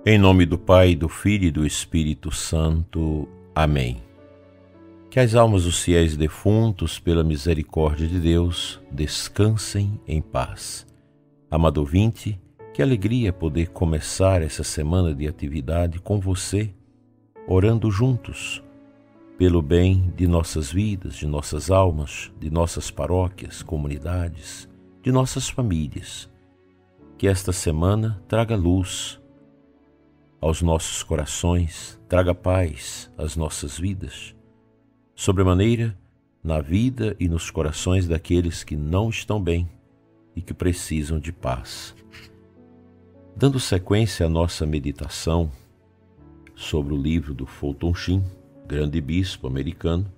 Em nome do Pai, do Filho e do Espírito Santo. Amém. Que as almas dos fiéis defuntos, pela misericórdia de Deus, descansem em paz. Amado ouvinte, que alegria poder começar essa semana de atividade com você, orando juntos, pelo bem de nossas vidas, de nossas almas, de nossas paróquias, comunidades, de nossas famílias. Que esta semana traga luz aos nossos corações, traga paz às nossas vidas, sobremaneira na vida e nos corações daqueles que não estão bem e que precisam de paz. Dando sequência à nossa meditação sobre o livro do Fulton Sheen, grande bispo americano,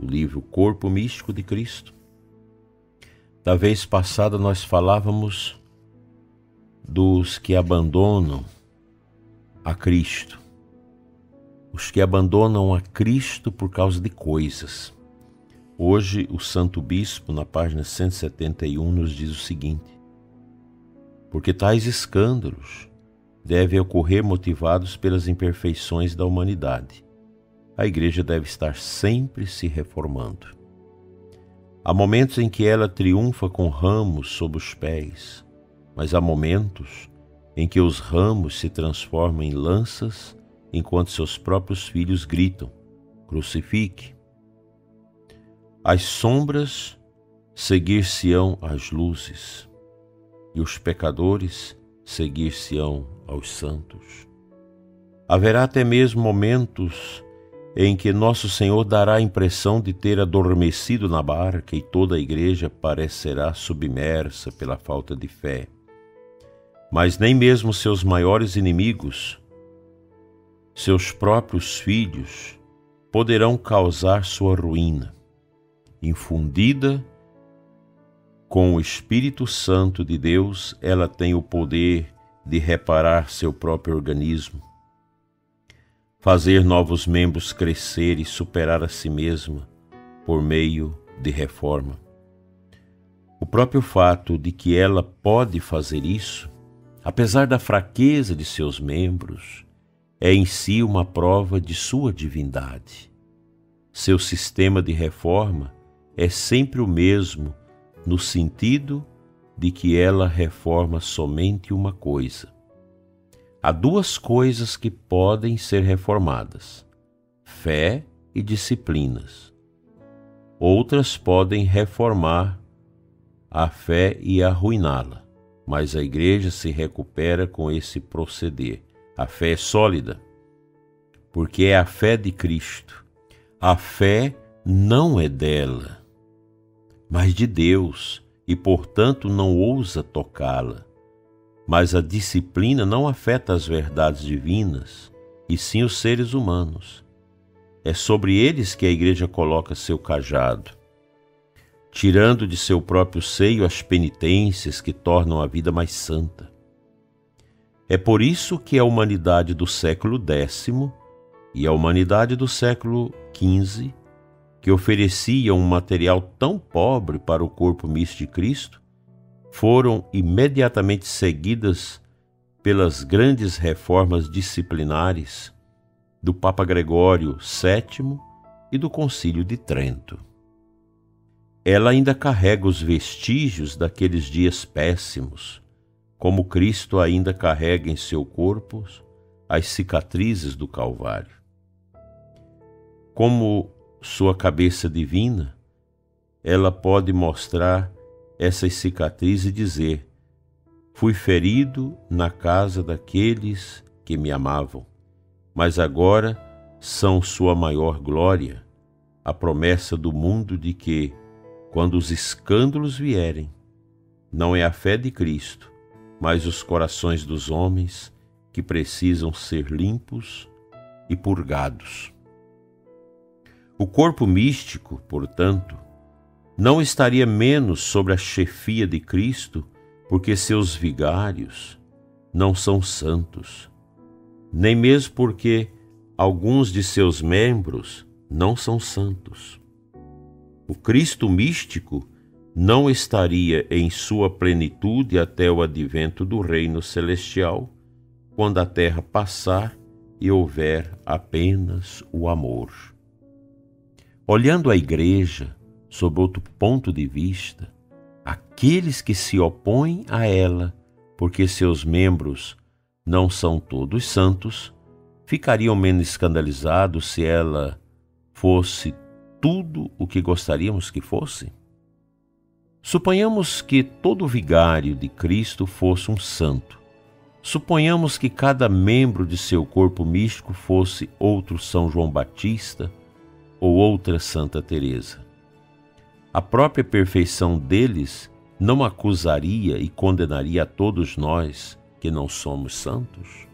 o livro Corpo Místico de Cristo. Da vez passada nós falávamos dos que abandonam a Cristo, os que abandonam a Cristo por causa de coisas. Hoje o Santo Bispo, na página 171, nos diz o seguinte: porque tais escândalos devem ocorrer motivados pelas imperfeições da humanidade. A Igreja deve estar sempre se reformando. Há momentos em que ela triunfa com ramos sob os pés, mas há momentos em que os ramos se transformam em lanças, enquanto seus próprios filhos gritam: crucifique. As sombras seguir-se-ão às luzes, e os pecadores seguir-se-ão aos santos. Haverá até mesmo momentos em que Nosso Senhor dará a impressão de ter adormecido na barca e toda a Igreja parecerá submersa pela falta de fé. Mas nem mesmo seus maiores inimigos, seus próprios filhos, poderão causar sua ruína. Infundida com o Espírito Santo de Deus, ela tem o poder de reparar seu próprio organismo, fazer novos membros crescer e superar a si mesma por meio de reforma. O próprio fato de que ela pode fazer isso, apesar da fraqueza de seus membros, é em si uma prova de sua divindade. Seu sistema de reforma é sempre o mesmo, no sentido de que ela reforma somente uma coisa. Há duas coisas que podem ser reformadas: fé e disciplinas. Outras podem reformar a fé e arruiná-la. Mas a Igreja se recupera com esse proceder. A fé é sólida, porque é a fé de Cristo. A fé não é dela, mas de Deus, e portanto não ousa tocá-la. Mas a disciplina não afeta as verdades divinas, e sim os seres humanos. É sobre eles que a Igreja coloca seu cajado, tirando de seu próprio seio as penitências que tornam a vida mais santa. É por isso que a humanidade do século X e a humanidade do século XV, que ofereciam um material tão pobre para o corpo místico de Cristo, foram imediatamente seguidas pelas grandes reformas disciplinares do Papa Gregório VII e do Concílio de Trento. Ela ainda carrega os vestígios daqueles dias péssimos, como Cristo ainda carrega em seu corpo as cicatrizes do Calvário. Como sua cabeça divina, ela pode mostrar essas cicatrizes e dizer: fui ferido na casa daqueles que me amavam, mas agora são sua maior glória, a promessa do mundo de que, quando os escândalos vierem, não é a fé de Cristo, mas os corações dos homens que precisam ser limpos e purgados. O corpo místico, portanto, não estaria menos sobre a chefia de Cristo porque seus vigários não são santos, nem mesmo porque alguns de seus membros não são santos. O Cristo místico não estaria em sua plenitude até o advento do reino celestial, quando a terra passar e houver apenas o amor. Olhando a igreja sob outro ponto de vista, aqueles que se opõem a ela, porque seus membros não são todos santos, ficariam menos escandalizados se ela fosse tudo o que gostaríamos que fosse? Suponhamos que todo vigário de Cristo fosse um santo. Suponhamos que cada membro de seu corpo místico fosse outro São João Batista ou outra Santa Teresa. A própria perfeição deles não acusaria e condenaria a todos nós que não somos santos?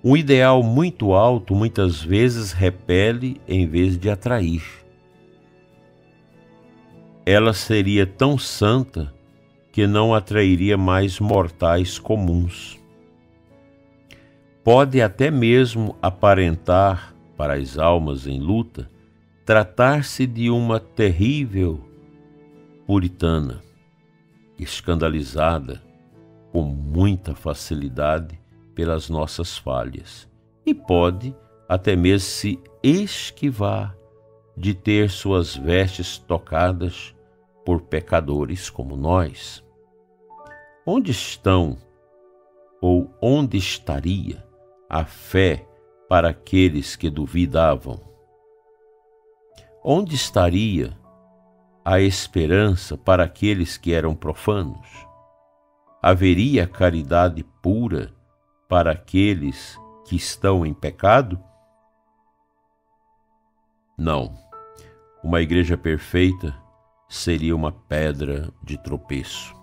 Um ideal muito alto muitas vezes repele em vez de atrair. Ela seria tão santa que não atrairia mais mortais comuns. Pode até mesmo aparentar, para as almas em luta, tratar-se de uma terrível puritana, escandalizada com muita facilidade pelas nossas falhas, e pode até mesmo se esquivar de ter suas vestes tocadas por pecadores como nós. Onde estão, ou onde estaria, a fé para aqueles que duvidavam? Onde estaria a esperança para aqueles que eram profanos? Haveria caridade pura para aqueles que estão em pecado? Não. Uma igreja perfeita seria uma pedra de tropeço.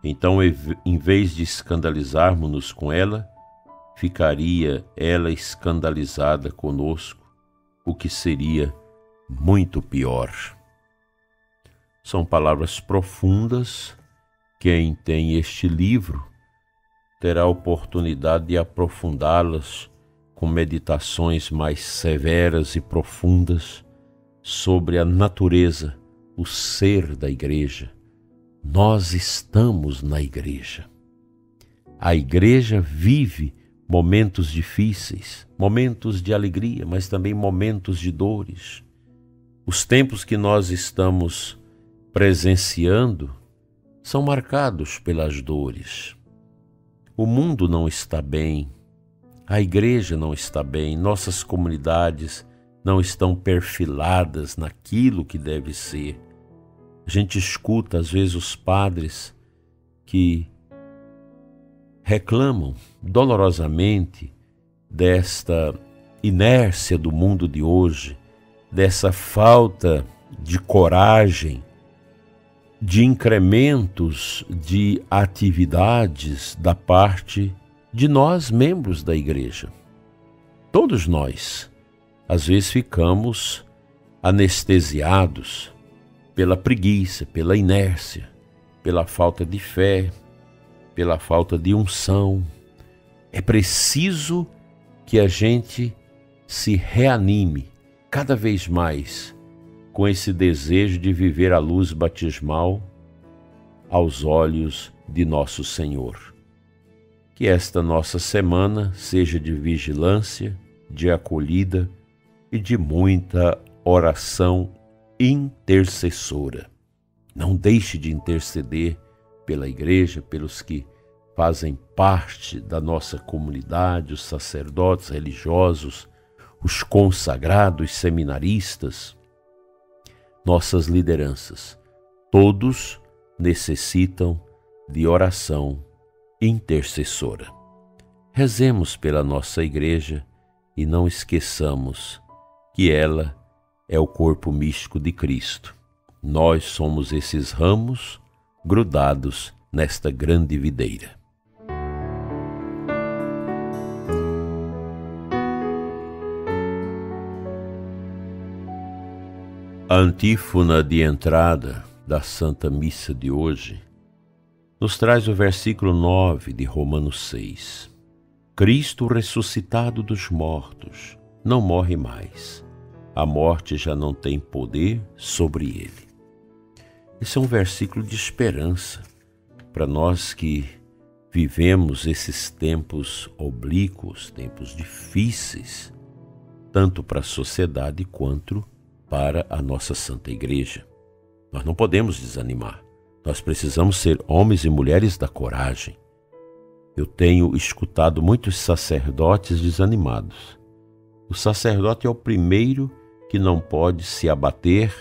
Então, em vez de escandalizarmos-nos com ela, ficaria ela escandalizada conosco, o que seria muito pior. São palavras profundas. Quem tem este livro terá a oportunidade de aprofundá-las com meditações mais severas e profundas sobre a natureza, o ser da igreja. Nós estamos na igreja. A igreja vive momentos difíceis, momentos de alegria, mas também momentos de dores. Os tempos que nós estamos presenciando são marcados pelas dores. O mundo não está bem, a igreja não está bem, nossas comunidades não estão perfiladas naquilo que deve ser. A gente escuta, às vezes, os padres que reclamam dolorosamente desta inércia do mundo de hoje, dessa falta de coragem, de incrementos de atividades da parte de nós, membros da igreja. Todos nós, às vezes, ficamos anestesiados pela preguiça, pela inércia, pela falta de fé, pela falta de unção. É preciso que a gente se reanime cada vez mais com esse desejo de viver a luz batismal aos olhos de nosso Senhor. Que esta nossa semana seja de vigilância, de acolhida e de muita oração intercessora. Não deixe de interceder pela igreja, pelos que fazem parte da nossa comunidade, os sacerdotes religiosos, os consagrados seminaristas, nossas lideranças. Todos necessitam de oração intercessora. Rezemos pela nossa igreja e não esqueçamos que ela é o corpo místico de Cristo. Nós somos esses ramos grudados nesta grande videira. A antífona de entrada da Santa Missa de hoje nos traz o versículo 9 de Romanos 6. Cristo ressuscitado dos mortos não morre mais. A morte já não tem poder sobre ele. Esse é um versículo de esperança para nós que vivemos esses tempos oblíquos, tempos difíceis, tanto para a sociedade quanto para a nossa Santa Igreja. Nós não podemos desanimar. Nós precisamos ser homens e mulheres da coragem. Eu tenho escutado muitos sacerdotes desanimados. O sacerdote é o primeiro que não pode se abater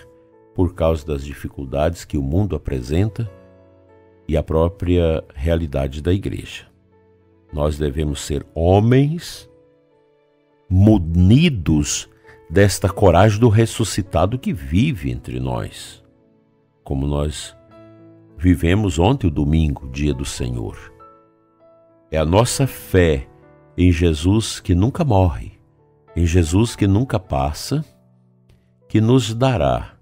por causa das dificuldades que o mundo apresenta e a própria realidade da igreja. Nós devemos ser homens munidos desta coragem do ressuscitado que vive entre nós, como nós vivemos ontem o domingo, dia do Senhor. É a nossa fé em Jesus que nunca morre, em Jesus que nunca passa, que nos dará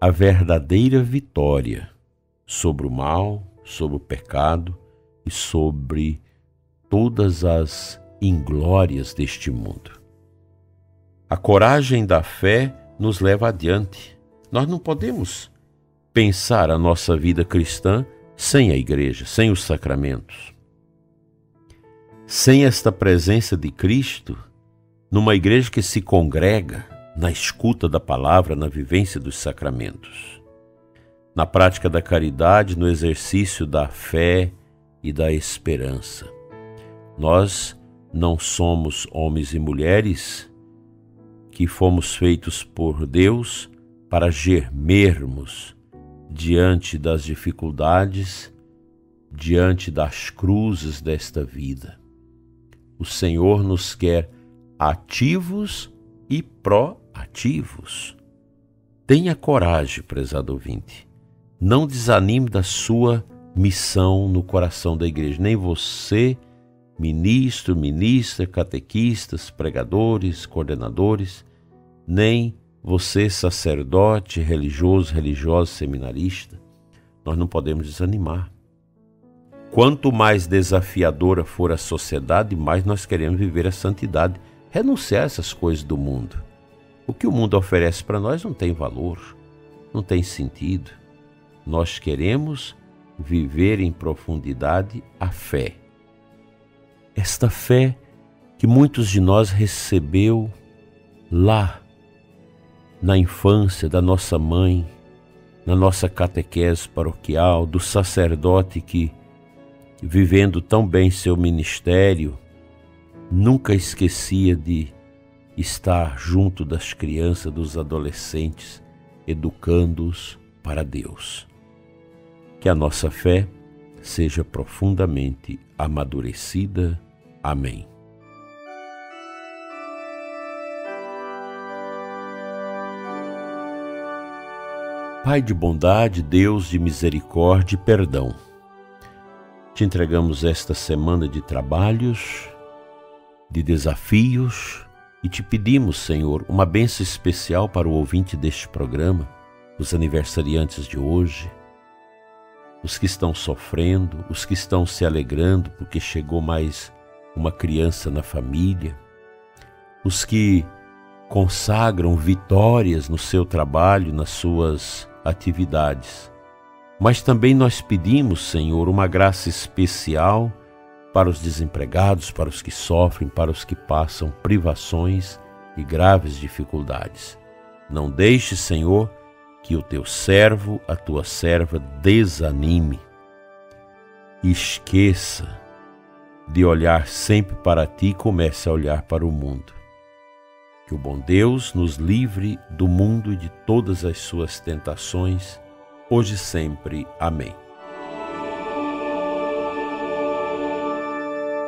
a verdadeira vitória sobre o mal, sobre o pecado e sobre todas as inglórias deste mundo. A coragem da fé nos leva adiante. Nós não podemos pensar a nossa vida cristã sem a igreja, sem os sacramentos. Sem esta presença de Cristo, numa igreja que se congrega na escuta da palavra, na vivência dos sacramentos, na prática da caridade, no exercício da fé e da esperança. Nós não somos homens e mulheres que fomos feitos por Deus para gemermos diante das dificuldades, diante das cruzes desta vida. O Senhor nos quer ativos e proativos. Tenha coragem, prezado ouvinte. Não desanime da sua missão no coração da igreja. Nem você, ministro, ministra, catequistas, pregadores, coordenadores, nem você, sacerdote, religioso, religiosa, seminarista. Nós não podemos desanimar. Quanto mais desafiadora for a sociedade, mais nós queremos viver a santidade, renunciar a essas coisas do mundo. O que o mundo oferece para nós não tem valor, não tem sentido. Nós queremos viver em profundidade a fé. Esta fé que muitos de nós recebeu lá na infância da nossa mãe, na nossa catequese paroquial, do sacerdote que, vivendo tão bem seu ministério, nunca esquecia de estar junto das crianças, dos adolescentes, educando-os para Deus. Que a nossa fé seja profundamente amadurecida. Amém. Pai de bondade, Deus de misericórdia e perdão, te entregamos esta semana de trabalhos, de desafios, e te pedimos, Senhor, uma bênção especial para o ouvinte deste programa, os aniversariantes de hoje, os que estão sofrendo, os que estão se alegrando porque chegou mais uma criança na família, os que consagram vitórias no seu trabalho, nas suas atividades. Mas também nós pedimos, Senhor, uma graça especial para os desempregados, para os que sofrem, para os que passam privações e graves dificuldades. Não deixe, Senhor, que o teu servo, a tua serva, desanime. Esqueça de olhar sempre para ti e comece a olhar para o mundo. Que o bom Deus nos livre do mundo e de todas as suas tentações, hoje e sempre. Amém.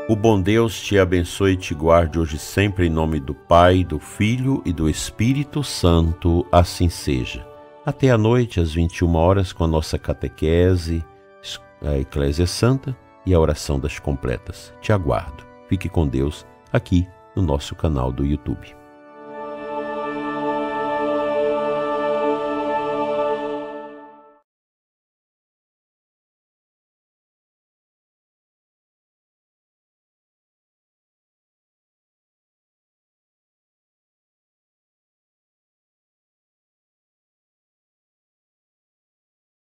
O bom Deus te abençoe e te guarde hoje e sempre, em nome do Pai, do Filho e do Espírito Santo, assim seja. Até à noite, às 21 horas, com a nossa catequese, a Eclésia Santa e a oração das completas. Te aguardo. Fique com Deus aqui no nosso canal do YouTube.